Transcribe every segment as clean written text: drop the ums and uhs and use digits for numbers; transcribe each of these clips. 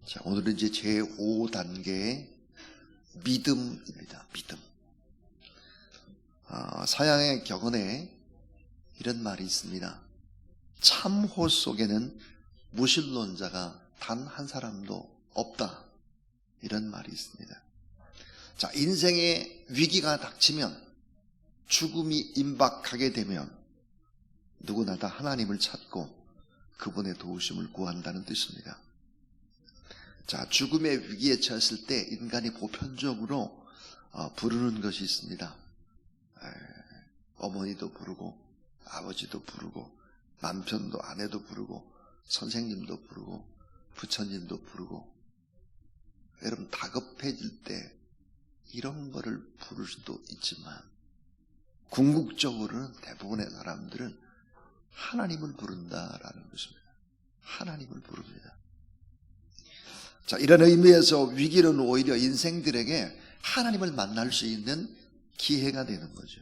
자, 오늘은 이제 제5단계의 믿음입니다. 믿음. 서양의 격언에 이런 말이 있습니다. 참호 속에는 무신론자가 단 한 사람도 없다. 이런 말이 있습니다. 자, 인생의 위기가 닥치면, 죽음이 임박하게 되면 누구나 다 하나님을 찾고 그분의 도우심을 구한다는 뜻입니다. 자, 죽음의 위기에 처했을 때 인간이 보편적으로 부르는 것이 있습니다. 어머니도 부르고, 아버지도 부르고, 남편도 아내도 부르고, 선생님도 부르고, 부처님도 부르고. 여러분, 다급해질 때 이런 거를 부를 수도 있지만 궁극적으로는 대부분의 사람들은 하나님을 부른다라는 것입니다. 하나님을 부릅니다. 자, 이런 의미에서 위기는 오히려 인생들에게 하나님을 만날 수 있는 기회가 되는 거죠.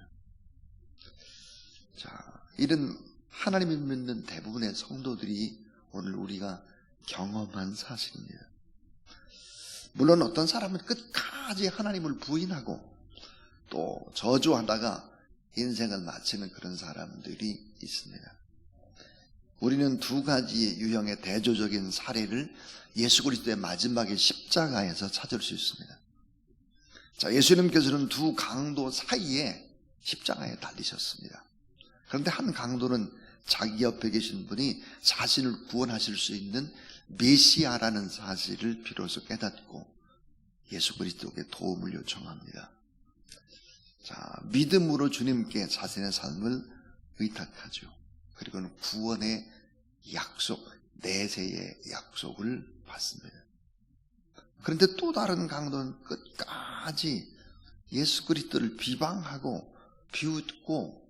자, 이런 하나님을 믿는 대부분의 성도들이 오늘 우리가 경험한 사실입니다. 물론 어떤 사람은 끝까지 하나님을 부인하고 또 저주하다가 인생을 마치는 그런 사람들이 있습니다. 우리는 두 가지 유형의 대조적인 사례를 예수 그리스도의 마지막의 십자가에서 찾을 수 있습니다. 자, 예수님께서는 두 강도 사이에 십자가에 달리셨습니다. 그런데 한 강도는 자기 옆에 계신 분이 자신을 구원하실 수 있는 메시아라는 사실을 비로소 깨닫고 예수 그리스도에게 도움을 요청합니다. 자, 믿음으로 주님께 자신의 삶을 의탁하죠. 그리고는 구원의 약속, 내세의 약속을 받습니다. 그런데 또 다른 강도는 끝까지 예수 그리스도를 비방하고 비웃고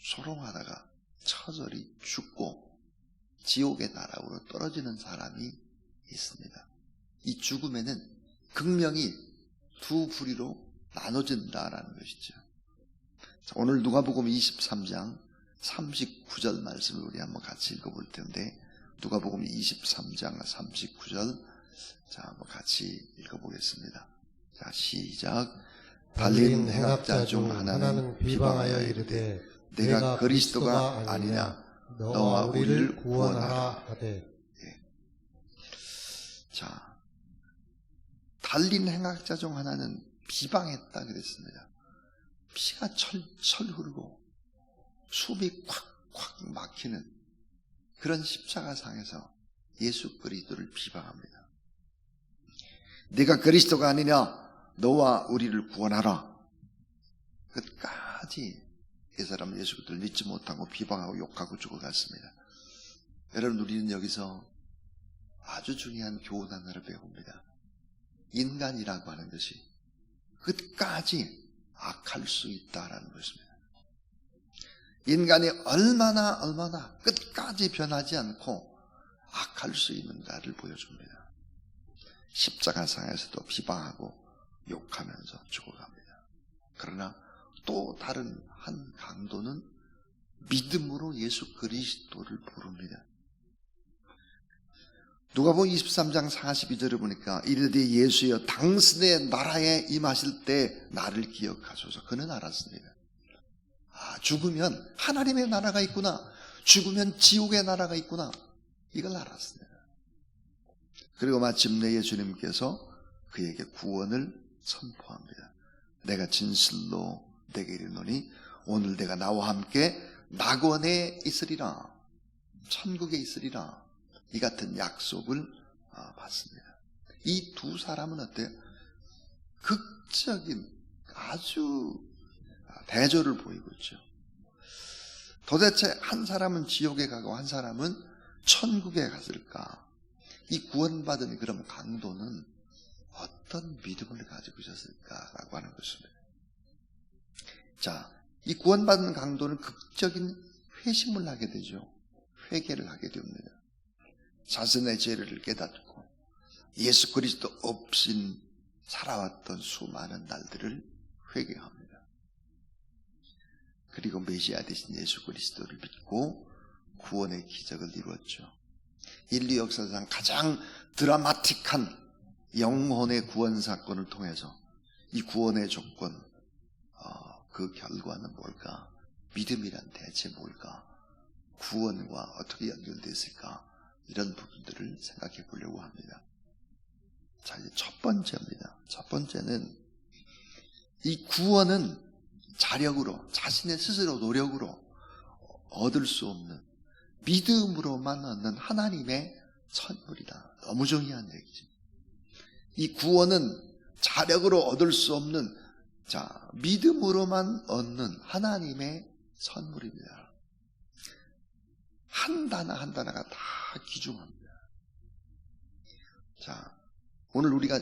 소롱하다가 처절히 죽고 지옥의 나락으로 떨어지는 사람이 있습니다. 이 죽음에는 극명히 두 부류로 나눠진다라는 것이죠. 자, 오늘 누가복음 23장 39절 말씀을 우리 한번 같이 읽어볼 텐데, 누가복음 23장 39절, 자, 한번 같이 읽어보겠습니다. 자, 시작. 달린 행악자 중 하나는 비방하여 이르되 내가 그리스도가 아니냐, 너와 우리를 구원하라 하되. 예. 자, 달린 행악자 중 하나는 비방했다 그랬습니다. 피가 철철 흐르고 숨이 콱콱 막히는 그런 십자가상에서 예수 그리스도를 비방합니다. 네가 그리스도가 아니냐, 너와 우리를 구원하라. 끝까지 이 사람은 예수 그리스도를 믿지 못하고 비방하고 욕하고 죽어갔습니다. 여러분, 우리는 여기서 아주 중요한 교훈 하나를 배웁니다. 인간이라고 하는 것이 끝까지 악할 수 있다라는 것입니다. 인간이 얼마나 끝까지 변하지 않고 악할 수 있는가를 보여줍니다. 십자가상에서도 비방하고 욕하면서 죽어갑니다. 그러나 또 다른 한 강도는 믿음으로 예수 그리스도를 부릅니다. 누가복음 23장 42절을 보니까 이르되 예수여, 당신의 나라에 임하실 때 나를 기억하소서. 그는 알았습니다. 죽으면 하나님의 나라가 있구나, 죽으면 지옥의 나라가 있구나, 이걸 알았습니다. 그리고 마침내 예수님께서 그에게 구원을 선포합니다. 내가 진실로 내게 이르노니 오늘 내가 나와 함께 낙원에 있으리라, 천국에 있으리라. 이 같은 약속을 받습니다. 이 두 사람은 어때요? 극적인 아주 대조를 보이고 있죠. 도대체 한 사람은 지옥에 가고 한 사람은 천국에 갔을까? 이 구원받은 그런 강도는 어떤 믿음을 가지고 있었을까라고 하는 것입니다. 자, 이 구원받은 강도는 극적인 회심을 하게 되죠. 회개를 하게 됩니다. 자신의 죄를 깨닫고 예수 그리스도 없인 살아왔던 수많은 날들을 회개합니다. 그리고 메시아 되신 예수 그리스도를 믿고 구원의 기적을 이루었죠. 인류 역사상 가장 드라마틱한 영혼의 구원 사건을 통해서 이 구원의 조건, 그 결과는 뭘까? 믿음이란 대체 뭘까? 구원과 어떻게 연결되어 있을까? 이런 부분들을 생각해 보려고 합니다. 자, 이제 첫 번째입니다. 첫 번째는 이 구원은 자력으로, 자신의 스스로 노력으로 얻을 수 없는, 믿음으로만 얻는 하나님의 선물이다. 너무 중요한 얘기지. 이 구원은 자력으로 얻을 수 없는, 믿음으로만 얻는 하나님의 선물입니다. 한 단어 한 단어가 다 귀중합니다. 자, 오늘 우리가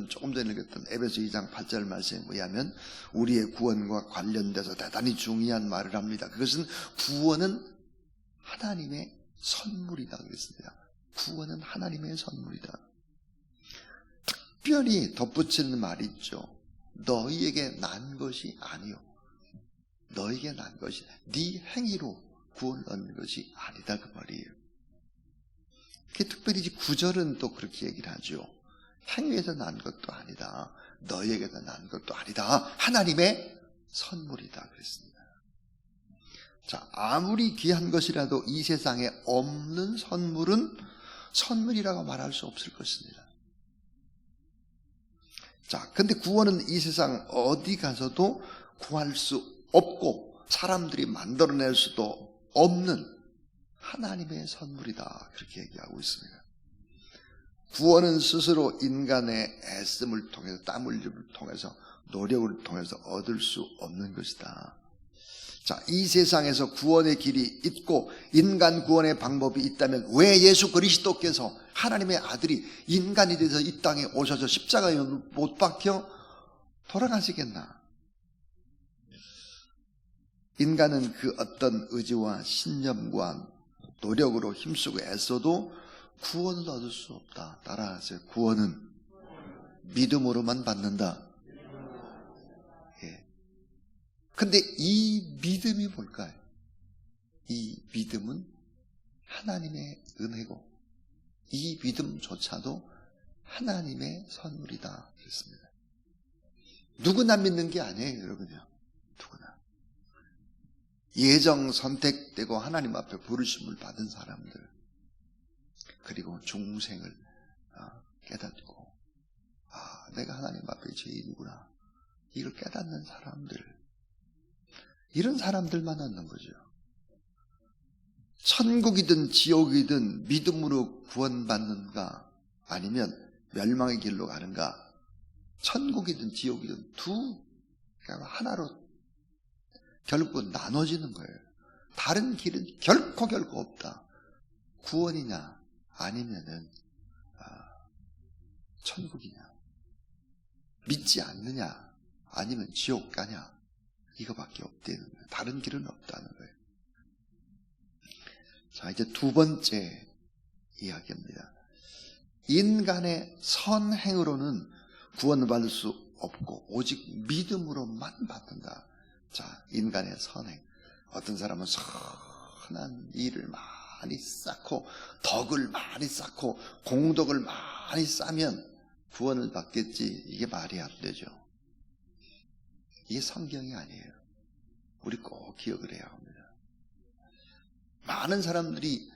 조금 전에 읽었던 에베소 2장 8절 말씀에 의하면 우리의 구원과 관련돼서 대단히 중요한 말을 합니다. 그것은 구원은 하나님의 선물이다 그랬습니다. 구원은 하나님의 선물이다. 특별히 덧붙이는 말이 있죠. 너희에게 난 것이 아니요. 너희에게 난 것이, 네 행위로 구원을 얻는 것이 아니다 그 말이에요. 특별히 9절은 또 그렇게 얘기를 하죠. 행위에서 난 것도 아니다. 너희에게서 난 것도 아니다. 하나님의 선물이다 그랬습니다. 자, 아무리 귀한 것이라도 이 세상에 없는 선물은 선물이라고 말할 수 없을 것입니다. 자, 근데 구원은 이 세상 어디 가서도 구할 수 없고 사람들이 만들어낼 수도 없는 하나님의 선물이다 그렇게 얘기하고 있습니다. 구원은 스스로 인간의 애씀을 통해서, 땀 흘림을 통해서, 노력을 통해서 얻을 수 없는 것이다. 자, 이 세상에서 구원의 길이 있고 인간 구원의 방법이 있다면 왜 예수 그리스도께서, 하나님의 아들이 인간이 돼서 이 땅에 오셔서 십자가에 못 박혀 돌아가시겠나? 인간은 그 어떤 의지와 신념과 노력으로 힘쓰고 애써도 구원을 얻을 수 없다. 따라하세요. 구원은 믿음으로만 받는다. 예. 근데 이 믿음이 뭘까요? 이 믿음은 하나님의 은혜고 이 믿음조차도 하나님의 선물이다 그랬습니다. 누구나 믿는 게 아니에요, 여러분요. 누구나. 예정 선택되고 하나님 앞에 부르심을 받은 사람들, 그리고 중생을 깨닫고 내가 하나님 앞에 죄인이구나 이걸 깨닫는 사람들, 이런 사람들만 얻는 거죠. 천국이든 지옥이든 믿음으로 구원받는가 아니면 멸망의 길로 가는가, 천국이든 지옥이든 하나로 결국 나눠지는 거예요. 다른 길은 결코 없다. 구원이냐 아니면은 천국이냐, 믿지 않느냐 아니면 지옥 가냐, 이거밖에 없다는 거예요. 다른 길은 없다는 거예요. 자, 이제 두 번째 이야기입니다. 인간의 선행으로는 구원을 받을 수 없고 오직 믿음으로만 받는다. 자, 인간의 선행. 어떤 사람은 선한 일을 많이 쌓고 덕을 많이 쌓고 공덕을 많이 쌓으면 구원을 받겠지. 이게 말이 안 되죠. 이게 성경이 아니에요. 우리 꼭 기억을 해야 합니다. 많은 사람들이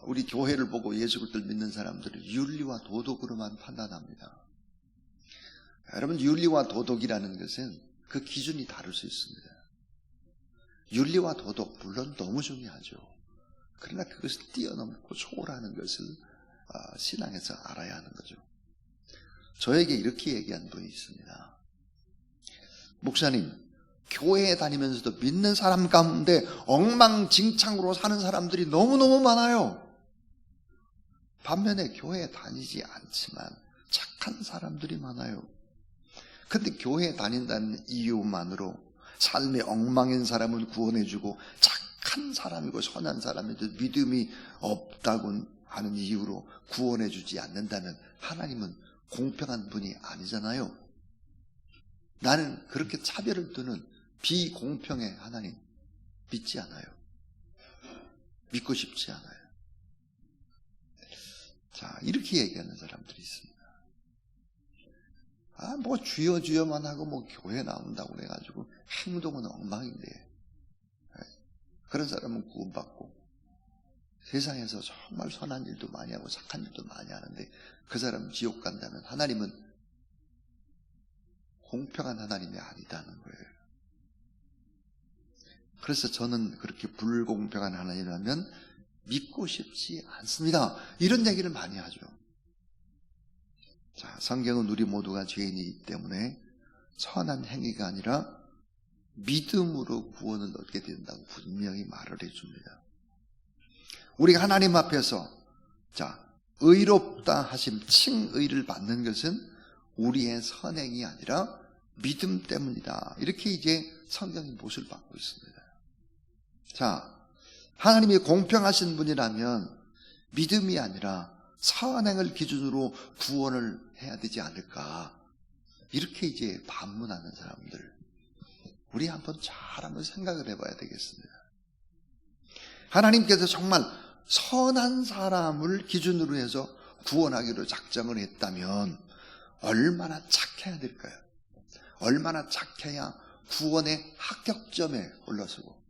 우리 교회를 보고 예수 그리스도를 믿는 사람들을 윤리와 도덕으로만 판단합니다. 여러분, 윤리와 도덕이라는 것은 그 기준이 다를 수 있습니다. 윤리와 도덕 물론 너무 중요하죠. 그러나 그것을 뛰어넘고 초월하는 것을 신앙에서 알아야 하는 거죠. 저에게 이렇게 얘기한 분이 있습니다. 목사님, 교회에 다니면서도 믿는 사람 가운데 엉망진창으로 사는 사람들이 너무너무 많아요. 반면에 교회에 다니지 않지만 착한 사람들이 많아요. 근데 교회에 다닌다는 이유만으로 삶의 엉망인 사람을 구원해주고 착한 사람이고 선한 사람인데 믿음이 없다고 하는 이유로 구원해주지 않는다면 하나님은 공평한 분이 아니잖아요. 나는 그렇게 차별을 두는 비공평의 하나님 믿지 않아요. 믿고 싶지 않아요. 자, 이렇게 얘기하는 사람들이 있습니다. 뭐 주여 주여만 하고 뭐 교회 나온다고 그래가지고 행동은 엉망인데, 그런 사람은 구원받고 세상에서 정말 선한 일도 많이 하고 착한 일도 많이 하는데 그 사람은 지옥 간다면 하나님은 공평한 하나님이 아니다는 거예요. 그래서 저는 그렇게 불공평한 하나님이라면 믿고 싶지 않습니다. 이런 얘기를 많이 하죠. 자, 성경은 우리 모두가 죄인이기 때문에 선한 행위가 아니라 믿음으로 구원을 얻게 된다고 분명히 말을 해줍니다. 우리가 하나님 앞에서 의롭다 하심 칭의를 받는 것은 우리의 선행이 아니라 믿음 때문이다. 이렇게 이제 성경이 못을 받고 있습니다. 자, 하나님이 공평하신 분이라면 믿음이 아니라 선행을 기준으로 구원을 해야 되지 않을까. 이렇게 이제 반문하는 사람들, 우리 한번 생각을 해봐야 되겠습니다. 하나님께서 정말 선한 사람을 기준으로 해서 구원하기로 작정을 했다면 얼마나 착해야 될까요? 얼마나 착해야 구원의 합격점에 올라서고,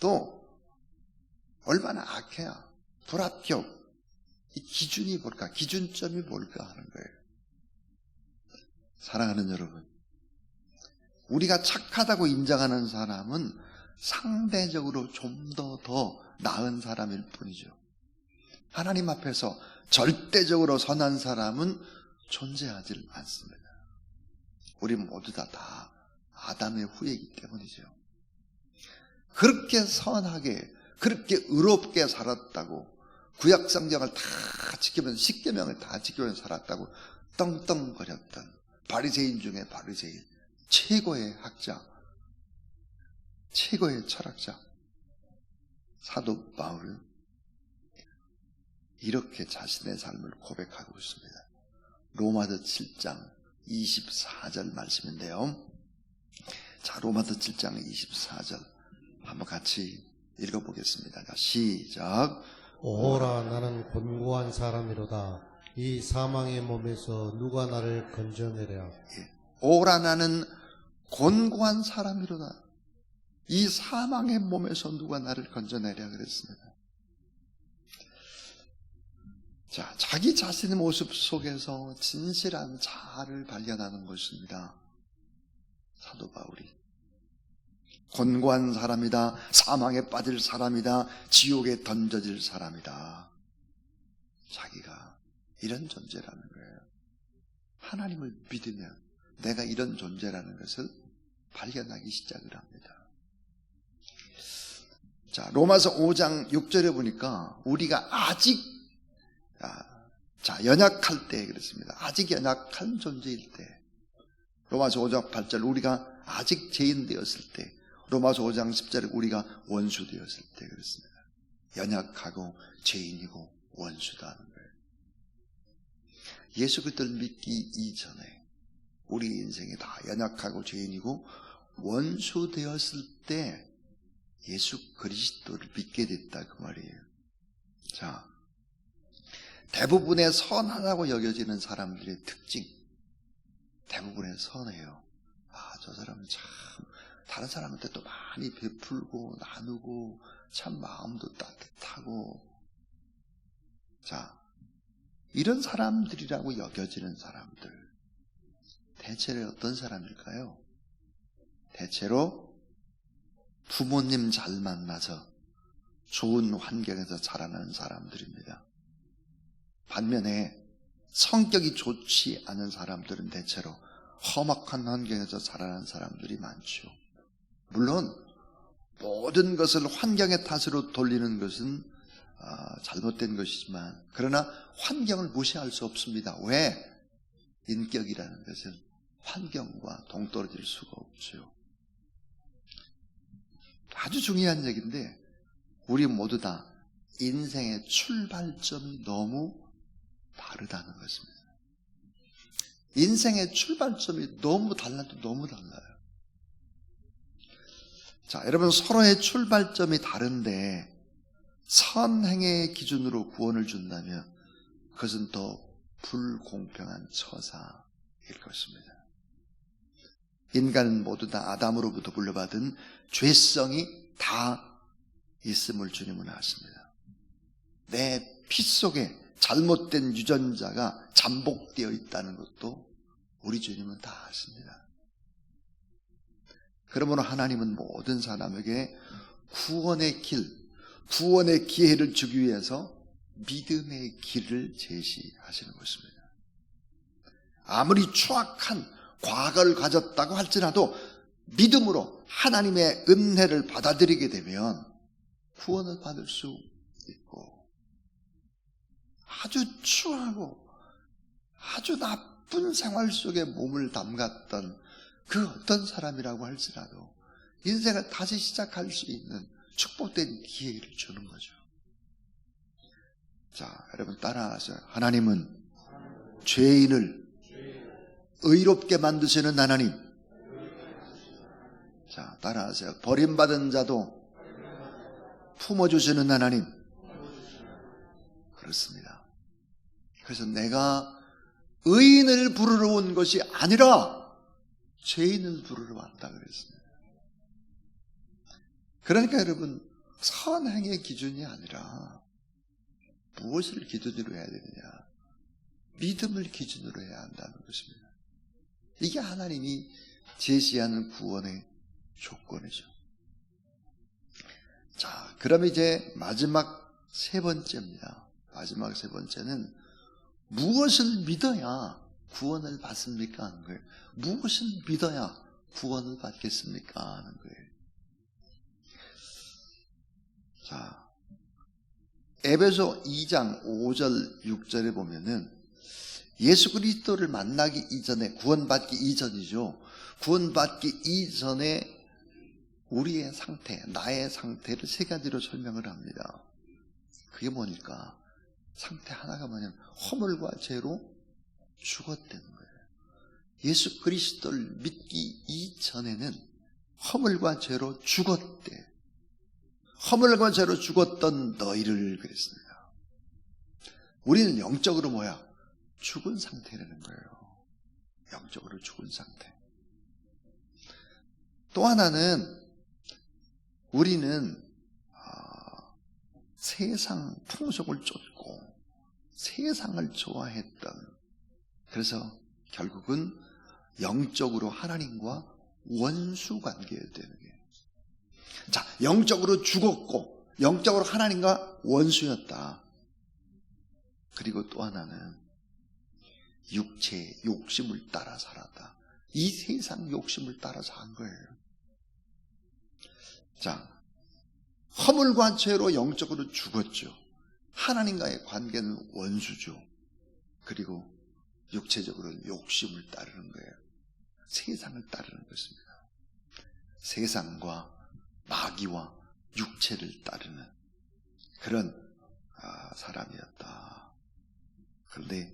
또 얼마나 악해야 불합격, 이 기준이 뭘까? 기준점이 뭘까 하는 거예요. 사랑하는 여러분, 우리가 착하다고 인정하는 사람은 상대적으로 좀 더 나은 사람일 뿐이죠. 하나님 앞에서 절대적으로 선한 사람은 존재하지 않습니다. 우리 모두 다 아담의 후예이기 때문이죠. 그렇게 선하게, 그렇게 의롭게 살았다고, 구약 성경을 다 지키면서, 십계명을 다 지키면서 살았다고 떵떵거렸던 바리새인 중에 바리새인, 최고의 학자, 최고의 철학자 사도 바울은 이렇게 자신의 삶을 고백하고 있습니다. 로마서 7장 24절 말씀인데요. 자, 로마서 7장 24절 한번 같이 읽어보겠습니다. 자, 시작. 오라, 나는 곤고한 사람이로다. 이 사망의 몸에서 누가 나를 건져내랴. 오라, 나는 곤고한 사람이로다. 이 사망의 몸에서 누가 나를 건져내랴 그랬습니다. 자, 자기 자신의 모습 속에서 진실한 자아를 발견하는 것입니다. 사도 바울이 곤고한 사람이다, 사망에 빠질 사람이다, 지옥에 던져질 사람이다. 자기가 이런 존재라는 거예요. 하나님을 믿으면 내가 이런 존재라는 것을 발견하기 시작을 합니다. 자, 로마서 5장 6절에 보니까 우리가 아직 연약할 때 그랬습니다. 아직 연약한 존재일 때. 로마서 5장 8절 우리가 아직 죄인 되었을 때. 로마서 5장 10절에 우리가 원수 되었을 때 그랬습니다. 연약하고 죄인이고 원수다 하는 거예요. 예수 그리스도를 믿기 이전에 우리 인생이 다 연약하고 죄인이고 원수 되었을 때 예수 그리스도를 믿게 됐다 그 말이에요. 자, 대부분의 선하다고 여겨지는 사람들의 특징, 대부분의 선해요. 저 사람은 참 다른 사람한테 또 많이 베풀고 나누고 참 마음도 따뜻하고, 자, 이런 사람들이라고 여겨지는 사람들, 대체로 어떤 사람일까요? 대체로 부모님 잘 만나서 좋은 환경에서 자라는 사람들입니다. 반면에 성격이 좋지 않은 사람들은 대체로 험악한 환경에서 자라는 사람들이 많죠. 물론 모든 것을 환경의 탓으로 돌리는 것은 잘못된 것이지만, 그러나 환경을 무시할 수 없습니다. 왜? 인격이라는 것은 환경과 동떨어질 수가 없죠. 아주 중요한 얘기인데, 우리 모두 다 인생의 출발점이 너무 다르다는 것입니다. 인생의 출발점이 너무 달라도 너무 달라요. 자, 여러분, 서로의 출발점이 다른데 선행의 기준으로 구원을 준다면 그것은 더 불공평한 처사일 것입니다. 인간은 모두 다 아담으로부터 물려받은 죄성이 다 있음을 주님은 아십니다. 내 피 속에 잘못된 유전자가 잠복되어 있다는 것도 우리 주님은 다 아십니다. 그러므로 하나님은 모든 사람에게 구원의 길, 구원의 기회를 주기 위해서 믿음의 길을 제시하시는 것입니다. 아무리 추악한 과거를 가졌다고 할지라도 믿음으로 하나님의 은혜를 받아들이게 되면 구원을 받을 수 있고, 아주 추하고 아주 나쁜 생활 속에 몸을 담갔던 그 어떤 사람이라고 할지라도 인생을 다시 시작할 수 있는 축복된 기회를 주는 거죠. 자, 여러분 따라하세요. 하나님은 죄인을 의롭게 만드시는 하나님. 자, 따라하세요. 버림받은 자도 품어주시는 하나님. 그렇습니다. 그래서 내가 의인을 부르러 온 것이 아니라 죄인을 부르러 왔다 그랬습니다. 그러니까 여러분, 선행의 기준이 아니라 무엇을 기준으로 해야 되느냐? 믿음을 기준으로 해야 한다는 것입니다. 이게 하나님이 제시하는 구원의 조건이죠. 자, 그럼 이제 마지막 세 번째입니다. 마지막 세 번째는 무엇을 믿어야 구원을 받습니까? 하는 거예요. 무엇을 믿어야 구원을 받겠습니까? 하는 거예요. 자, 에베소 2장 5절 6절에 보면은 예수 그리스도를 만나기 이전에, 구원받기 이전이죠. 구원받기 이전에 우리의 상태, 나의 상태를 세 가지로 설명을 합니다. 그게 뭐니까? 상태 하나가 뭐냐면 허물과 죄로 죽었다는 거예요. 예수 그리스도를 믿기 이전에는 허물과 죄로 죽었대. 허물과 죄로 죽었던 너희를 그랬습니다. 우리는 영적으로 뭐야? 죽은 상태라는 거예요. 영적으로 죽은 상태. 또 하나는 우리는 세상 풍속을 쫓고 세상을 좋아했던, 그래서 결국은 영적으로 하나님과 원수 관계였다는 거예요. 자, 영적으로 죽었고 영적으로 하나님과 원수였다. 그리고 또 하나는 육체의 욕심을 따라 살았다. 이 세상 욕심을 따라서 한 거예요. 자, 허물과 죄로 영적으로 죽었죠. 하나님과의 관계는 원수죠. 그리고 육체적으로는 욕심을 따르는 거예요. 세상을 따르는 것입니다. 세상과 마귀와 육체를 따르는 그런 사람이었다. 그런데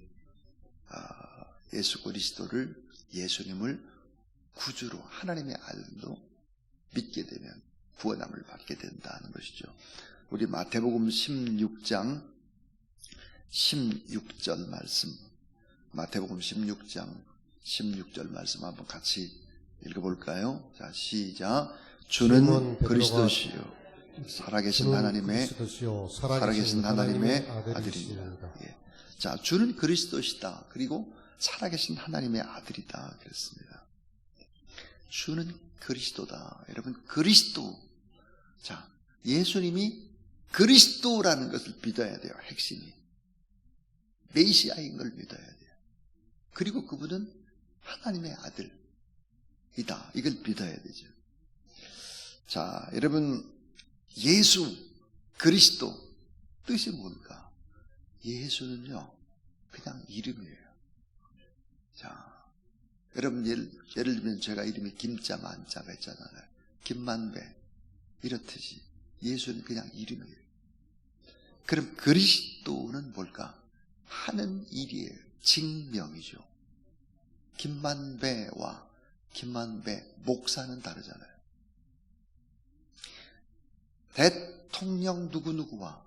예수 그리스도를, 예수님을 구주로, 하나님의 아들로 믿게 되면 구원함을 받게 된다는 것이죠. 우리 마태복음 16장 16절 말씀, 마태복음 16장 16절 말씀 한번 같이 읽어볼까요? 자, 시작. 주는 그리스도시요 살아계신 하나님의 살아계신 하나님의 아들이다. 예. 자, 주는 그리스도시다. 그리고 살아계신 하나님의 아들이다. 그랬습니다. 주는 그리스도다. 여러분, 그리스도. 자, 예수님이 그리스도라는 것을 믿어야 돼요. 핵심이. 메시아인 걸 믿어야 돼요. 그리고 그분은 하나님의 아들이다. 이걸 믿어야 되죠. 자, 여러분, 예수, 그리스도 뜻이 뭘까? 예수는요, 그냥 이름이에요. 자, 여러분, 예를 들면 제가 이름이 김자 만자가 있잖아요. 김만배 이렇듯이 예수는 그냥 이름이에요. 그럼 그리스도는 뭘까? 하는 일이에요. 직명이죠. 김만배와 김만배 목사는 다르잖아요. 대통령 누구누구와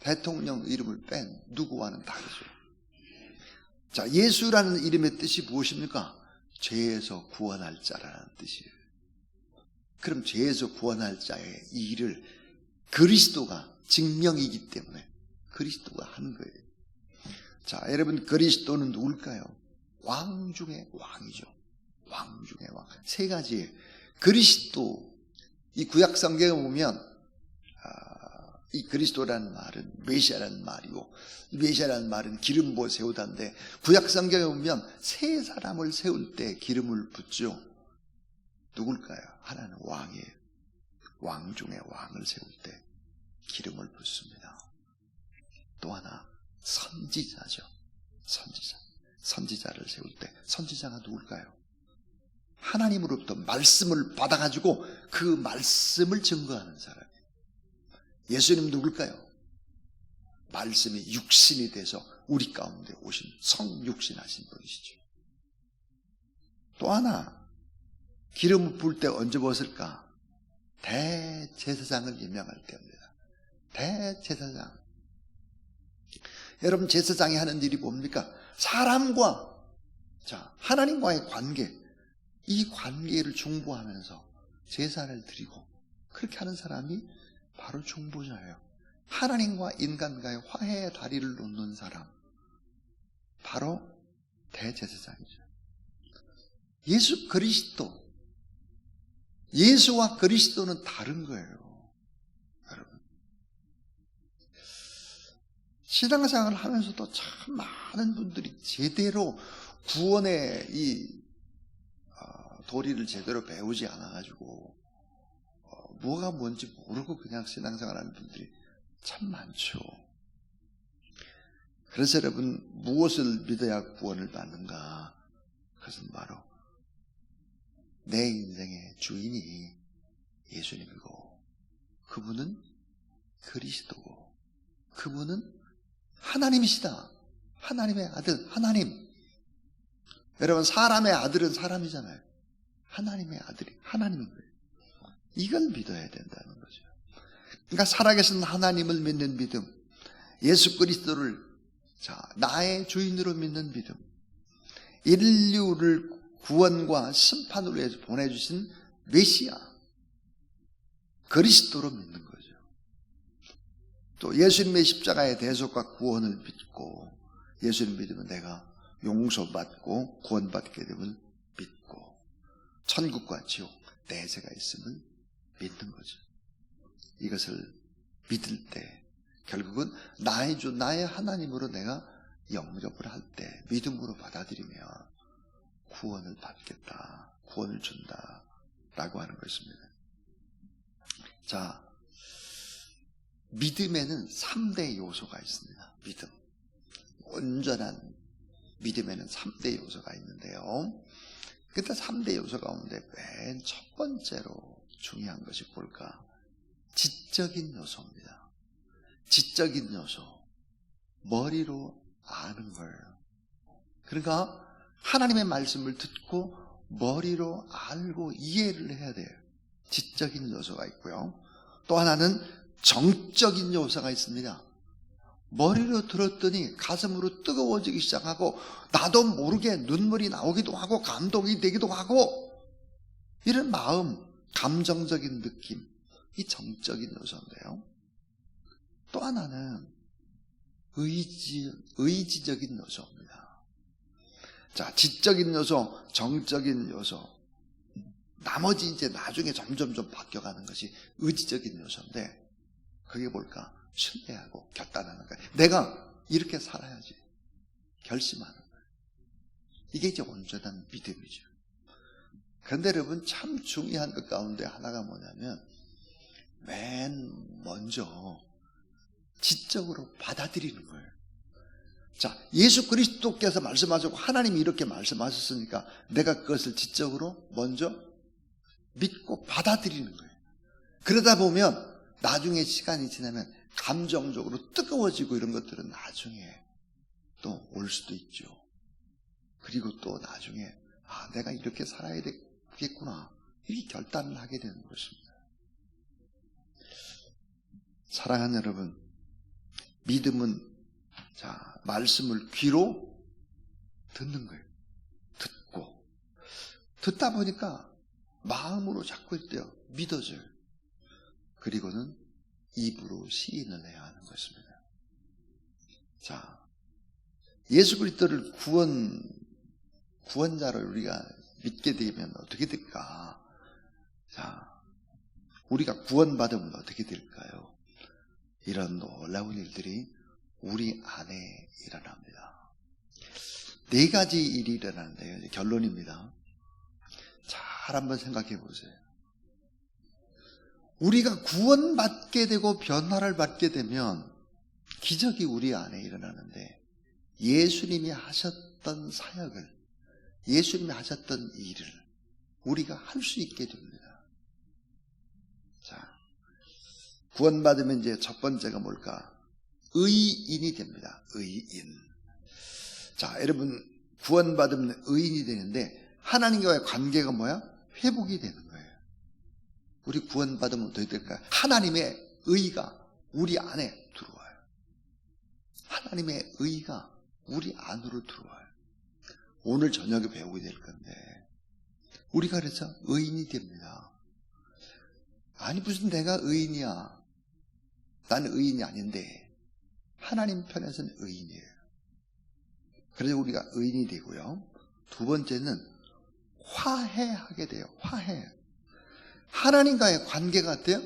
대통령 이름을 뺀 누구와는 다르죠. 자, 예수라는 이름의 뜻이 무엇입니까? 죄에서 구원할 자라는 뜻이에요. 그럼 죄에서 구원할 자의 이 일을 그리스도가 증명이기 때문에 그리스도가 하는 거예요. 자, 여러분, 그리스도는 누굴까요? 왕 중의 왕이죠. 왕 중의 왕. 세 가지예요. 그리스도, 이 구약 성경에 보면 이 그리스도라는 말은 메시아라는 말이고, 메시아라는 말은 기름 부어 세우다인데, 구약 성경에 보면 세 사람을 세울 때 기름을 붓죠. 누굴까요? 하나는 왕이에요. 왕 중에 왕을 세울 때 기름을 붓습니다. 또 하나 선지자죠. 선지자를 세울 때 선지자가 누굴까요? 하나님으로부터 말씀을 받아가지고 그 말씀을 증거하는 사람. 예수님 누굴까요? 말씀이 육신이 돼서 우리 가운데 오신 성육신하신 분이시죠. 또 하나 기름을 부을 때 언제 부었을까? 대제사장을 임명할 때입니다. 대제사장. 여러분, 제사장이 하는 일이 뭡니까? 사람과 하나님과의 관계, 이 관계를 중보하면서 제사를 드리고 그렇게 하는 사람이 바로 중보자예요. 하나님과 인간과의 화해의 다리를 놓는 사람, 바로 대제사장이죠. 예수 그리스도, 예수와 그리스도는 다른 거예요. 여러분, 신앙생활을 하면서도 참 많은 분들이 제대로 구원의 이 도리를 제대로 배우지 않아가지고 뭐가 뭔지 모르고 그냥 신앙생활하는 분들이 참 많죠. 그래서 여러분, 무엇을 믿어야 구원을 받는가? 그것은 바로 내 인생의 주인이 예수님이고, 그분은 그리스도고, 그분은 하나님이시다. 하나님의 아들, 하나님. 여러분, 사람의 아들은 사람이잖아요. 하나님의 아들이 하나님인 거예요. 이걸 믿어야 된다는 거죠. 그러니까 살아계신 하나님을 믿는 믿음, 예수 그리스도를 나의 주인으로 믿는 믿음, 인류를 구원과 심판으로 해서 보내주신 메시아 그리스도로 믿는 거죠. 또 예수님의 십자가의 대속과 구원을 믿고, 예수님 믿으면 내가 용서받고 구원받게 됨을 믿고, 천국과 지옥, 내세가 있음을 믿는 거죠. 이것을 믿을 때 결국은 나의 주, 나의 하나님으로 내가 영접을 할 때 믿음으로 받아들이면 구원을 받겠다, 구원을 준다 라고 하는 것입니다. 자, 믿음에는 3대 요소가 있습니다. 믿음, 온전한 믿음에는 3대 요소가 있는데요, 그때 3대 요소 가운데 맨 첫 번째로 중요한 것이 뭘까? 지적인 요소입니다. 지적인 요소, 머리로 아는 거예요. 그러니까 하나님의 말씀을 듣고 머리로 알고 이해를 해야 돼요. 지적인 요소가 있고요. 또 하나는 정적인 요소가 있습니다. 머리로 들었더니 가슴으로 뜨거워지기 시작하고 나도 모르게 눈물이 나오기도 하고 감동이 되기도 하고, 이런 마음, 감정적인 느낌, 이 정적인 요소인데요. 또 하나는 의지적인 요소입니다. 자, 지적인 요소, 정적인 요소, 나머지 이제 나중에 점점 좀 바뀌어가는 것이 의지적인 요소인데, 그게 뭘까? 신뢰하고 결단하는 거예요. 내가 이렇게 살아야지 결심하는 거예요. 이게 이제 온전한 믿음이죠. 그런데 여러분, 참 중요한 것 가운데 하나가 뭐냐면, 맨 먼저 지적으로 받아들이는 거예요. 자, 예수 그리스도께서 말씀하셨고 하나님이 이렇게 말씀하셨으니까 내가 그것을 지적으로 먼저 믿고 받아들이는 거예요. 그러다 보면 나중에 시간이 지나면 감정적으로 뜨거워지고 이런 것들은 나중에 또 올 수도 있죠. 그리고 또 나중에 내가 이렇게 살아야 되겠구나, 이렇게 결단을 하게 되는 것입니다. 사랑하는 여러분, 믿음은 말씀을 귀로 듣는 거예요. 듣다 보니까 마음으로 자꾸 있대요. 믿어져요. 그리고는 입으로 시인을 해야 하는 것입니다. 예수 그리스도를 구원자를 우리가 믿게 되면 어떻게 될까? 우리가 구원받으면 어떻게 될까요? 이런 놀라운 일들이 우리 안에 일어납니다. 4가지 일이 일어나는데요. 결론입니다. 잘 한번 생각해 보세요. 우리가 구원받게 되고 변화를 받게 되면 기적이 우리 안에 일어나는데, 예수님이 하셨던 사역을, 예수님이 하셨던 일을 우리가 할 수 있게 됩니다. 구원받으면 이제 첫 번째가 뭘까? 의인이 됩니다. 의인. 여러분, 구원받으면 의인이 되는데 하나님과의 관계가 뭐야? 회복이 되는 거예요. 우리 구원받으면 어떻게 될까요? 하나님의 의가 우리 안에 들어와요. 하나님의 의가 우리 안으로 들어와요. 오늘 저녁에 배우게 될 건데, 우리가 그래서 의인이 됩니다. 아니, 무슨 내가 의인이야. 나는 의인이 아닌데 하나님 편에서는 의인이에요. 그래서 우리가 의인이 되고요. 두 번째는 화해하게 돼요. 화해. 하나님과의 관계가 어때요?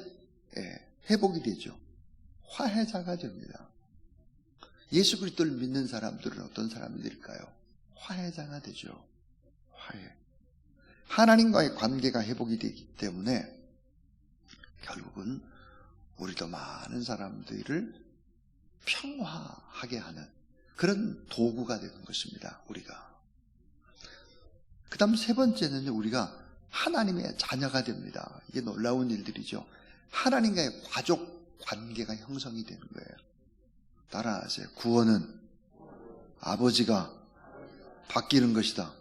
회복이 되죠. 화해자가 됩니다. 예수 그리스도를 믿는 사람들은 어떤 사람들일까요? 화해자가 되죠. 화해. 하나님과의 관계가 회복이 되기 때문에 결국은 우리도 많은 사람들을 평화하게 하는 그런 도구가 되는 것입니다. 우리가. 그 다음 세 번째는 우리가 하나님의 자녀가 됩니다. 이게 놀라운 일들이죠. 하나님과의 가족 관계가 형성이 되는 거예요. 따라하세요. 구원은 아버지가 바뀌는 것이다.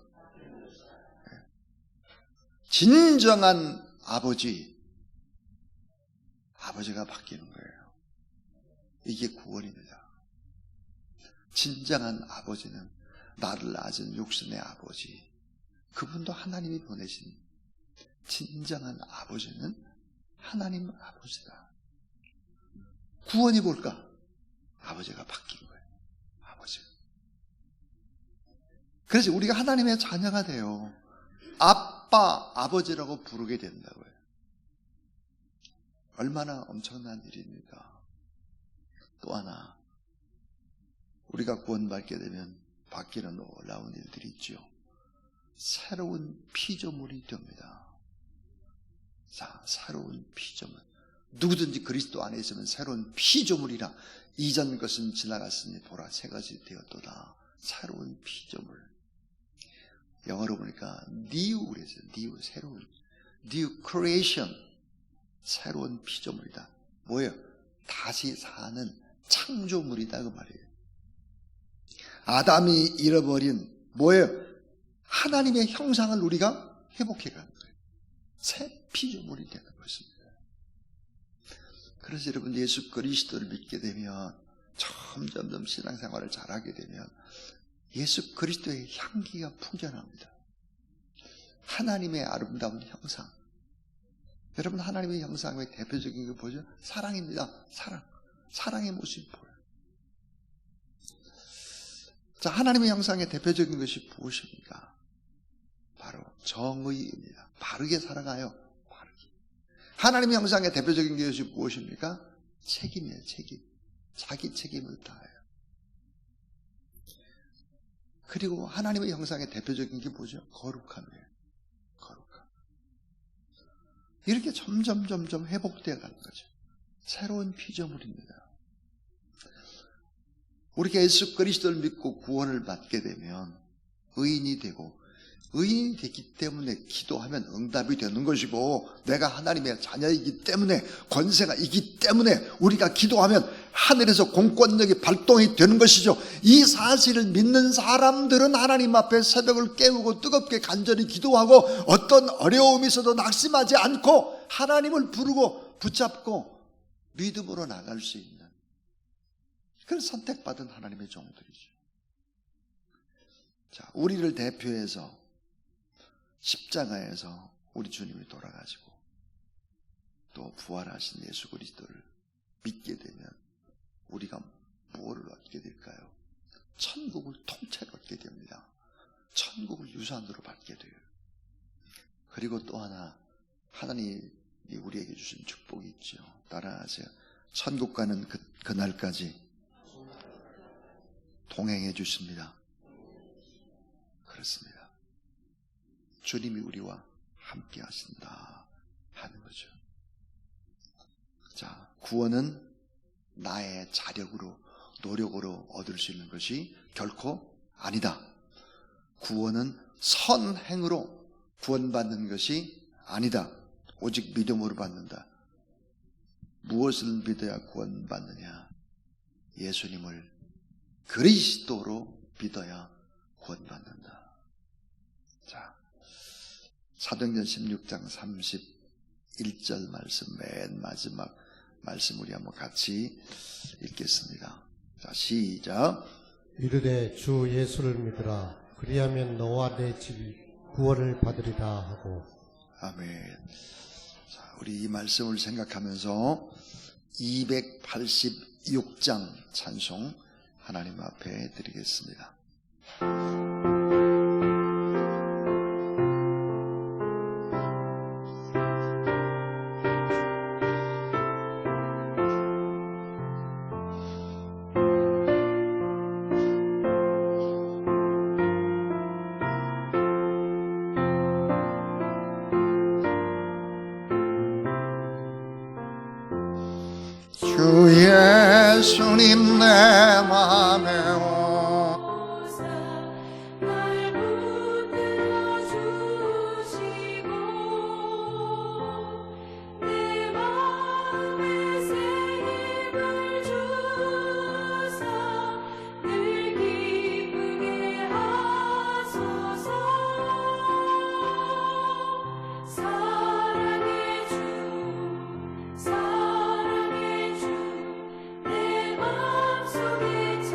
진정한 아버지가 바뀌는 거예요. 이게 구원입니다. 진정한 아버지는 나를 낳은 육신의 아버지, 그분도 하나님이 보내신 진정한 아버지는 하나님 아버지다. 구원이 뭘까? 아버지가 바뀐 거예요. 아버지가. 그래서 우리가 하나님의 자녀가 돼요. 아빠, 아버지라고 부르게 된다고요. 얼마나 엄청난 일입니까? 또 하나, 우리가 구원받게 되면 바뀌는 놀라운 일들이 있죠. 새로운 피조물이 됩니다. 새로운 피조물. 누구든지 그리스도 안에 있으면 새로운 피조물이라. 이전 것은 지나갔으니 보라 새 것이 되었도다. 새로운 피조물. 영어로 보니까 new 그래서 new, 새로운 new creation. 새로운 피조물이다. 뭐예요? 다시 사는 창조물이다 그 말이에요. 아담이 잃어버린 뭐예요? 하나님의 형상을 우리가 회복해가는 거예요. 새 피조물이 되는 것입니다. 그래서 여러분, 예수 그리스도를 믿게 되면 점점 신앙생활을 잘하게 되면 예수 그리스도의 향기가 풍겨납니다. 하나님의 아름다운 형상. 여러분, 하나님의 형상의 대표적인 게 뭐죠? 사랑입니다. 사랑의 모습이 보여요. 하나님의 형상의 대표적인 것이 무엇입니까? 바로 정의입니다. 바르게 살아가요. 바르게. 하나님의 형상의 대표적인 것이 무엇입니까? 책임이에요. 책임. 자기 책임을 다해요. 그리고 하나님의 형상의 대표적인 게 뭐죠? 거룩함이에요. 거룩함. 이렇게 점점 회복되어 가는 거죠. 새로운 피조물입니다. 우리가 예수 그리스도를 믿고 구원을 받게 되면 의인이 되고, 의인이 되기 때문에 기도하면 응답이 되는 것이고, 내가 하나님의 자녀이기 때문에, 권세가 있기 때문에 우리가 기도하면 하늘에서 공권력이 발동이 되는 것이죠. 이 사실을 믿는 사람들은 하나님 앞에 새벽을 깨우고 뜨겁게 간절히 기도하고 어떤 어려움이 있어도 낙심하지 않고 하나님을 부르고 붙잡고 믿음으로 나갈 수 있는 그건 선택받은 하나님의 종들이죠. 자, 우리를 대표해서 십자가에서 우리 주님이 돌아가시고 또 부활하신 예수 그리스도를 믿게 되면 우리가 무엇을 얻게 될까요? 천국을 통째로 얻게 됩니다. 천국을 유산으로 받게 돼요. 그리고 또 하나, 하나님이 우리에게 주신 축복이 있죠. 따라하세요. 천국 가는 그날까지 동행해 주십니다. 그렇습니다. 주님이 우리와 함께 하신다 하는 거죠. 자, 구원은 나의 자력으로, 노력으로 얻을 수 있는 것이 결코 아니다. 구원은 선행으로 구원받는 것이 아니다. 오직 믿음으로 받는다. 무엇을 믿어야 구원받느냐? 예수님을 그리스도로 믿어야 구원받는다. 자, 사도행전 16장 31절 말씀, 맨 마지막 말씀 우리 한번 같이 읽겠습니다. 자, 시작. 이르되 주 예수를 믿으라. 그리하면 너와 내 집이 구원을 받으리라 하고. 아멘. 자, 우리 이 말씀을 생각하면서 286장 찬송 하나님 앞에 드리겠습니다. 주 예수님 내 맘에 날 붙들어 주시고 내 맘에 새 힘을 주사 늘 기쁘게 하소서. 사랑의 주 내 맘속에 차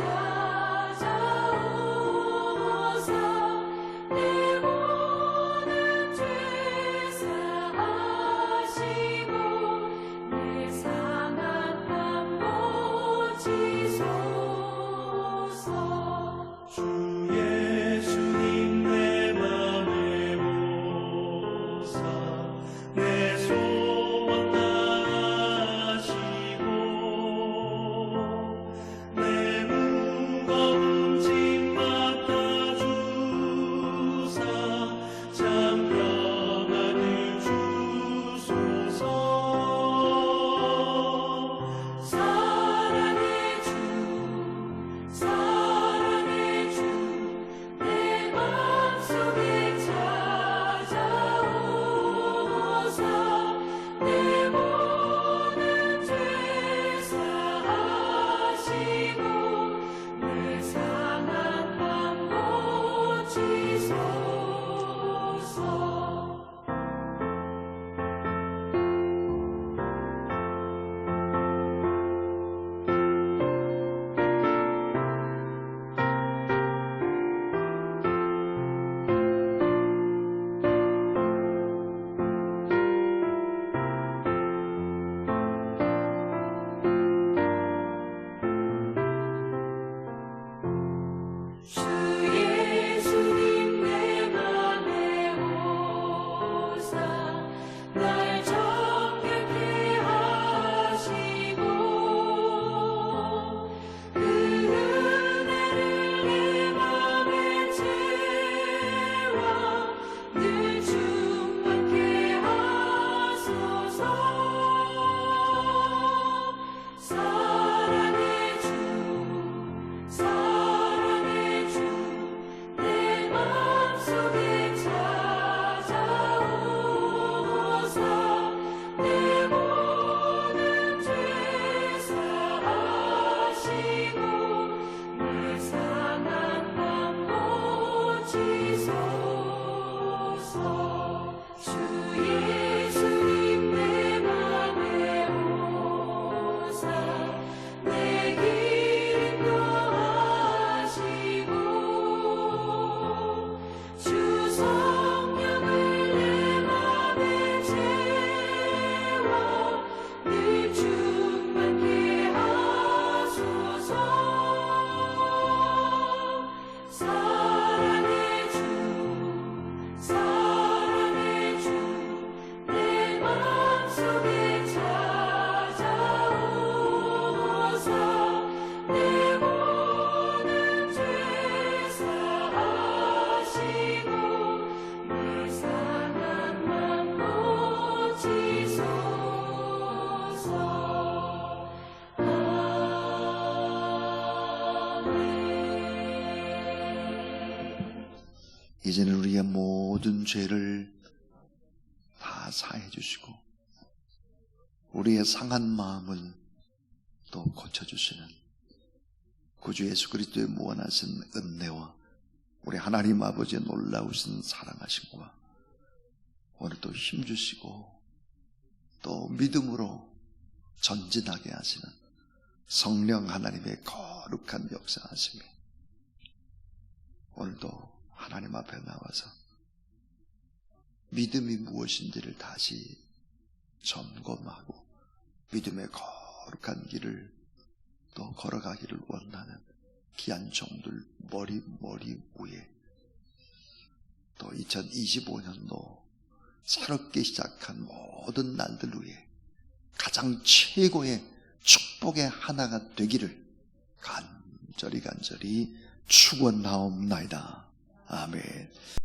이제는 우리의 모든 죄를 다 사해 주시고 우리의 상한 마음을 또 고쳐주시는 구주 예수 그리스도의 무한하신 은혜와 우리 하나님 아버지의 놀라우신 사랑하심과 오늘 또 힘주시고 또 믿음으로 전진하게 하시는 성령 하나님의 거룩한 역사하심이 오늘도 하나님 앞에 나와서 믿음이 무엇인지를 다시 점검하고 믿음의 거룩한 길을 또 걸어가기를 원하는 귀한 종들 머리 위에 또 2025년도 새롭게 시작한 모든 날들 위해 가장 최고의 축복의 하나가 되기를 간절히 축원하옵나이다. 아멘.